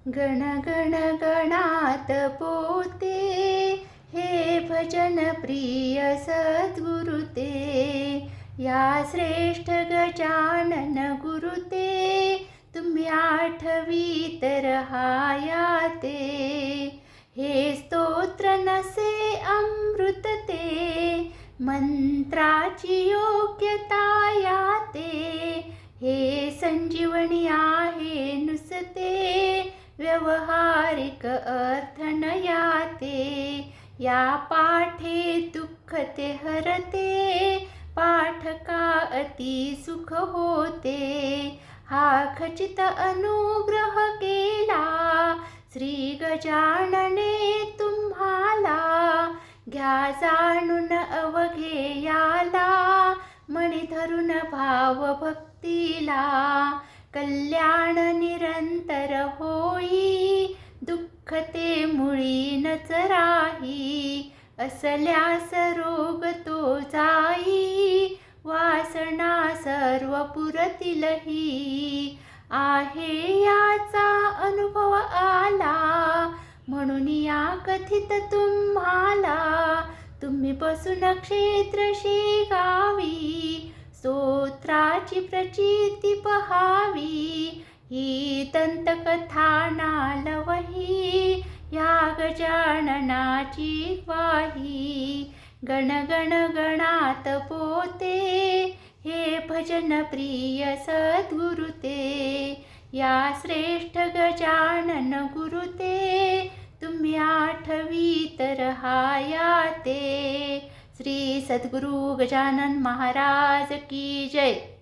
गण गण गणात पोते, हे भजन प्रिय सद्गुरु ते. या श्रेष्ठ गजानन गुरु ते, तुम्ही आठवीत रहाया ते. हे स्तोत्र नसे अमृत ते, मंत्राची योग्यता याते. हे संजीवनी आहे नुसते, व्यवहारिक अर्थ न याते. या पाठे दुःख ते हरते, पाठका अति सुख होते. हा खचित अनुग्रह केला श्री गजानने तुम्हाला. घ्या जाणून अवघे याला, मणी धरून भाव भक्तीला. कल्याण निरंतर होई, दुःख ते मुळी नच राही. असल्यास रोग तो जाई, वासना सर्व पुरतीलही. आहे याचा अनुभव आला, म्हणून या कथित तुम्हाला. तुम्ही बसून क्षेत्र शेगावी, स्तोत्राची प्रचिती पहावी. ही दंतकथा नालवही, या गजाननाची ग्वाही. गण गण गणात पोते, हे भजन प्रिय सद्गुरु ते. या श्रेष्ठ गजानन गुरु ते, तुम्ही आठवीत रहाया ते. श्री सद्गुरु गजानन महाराज की जय.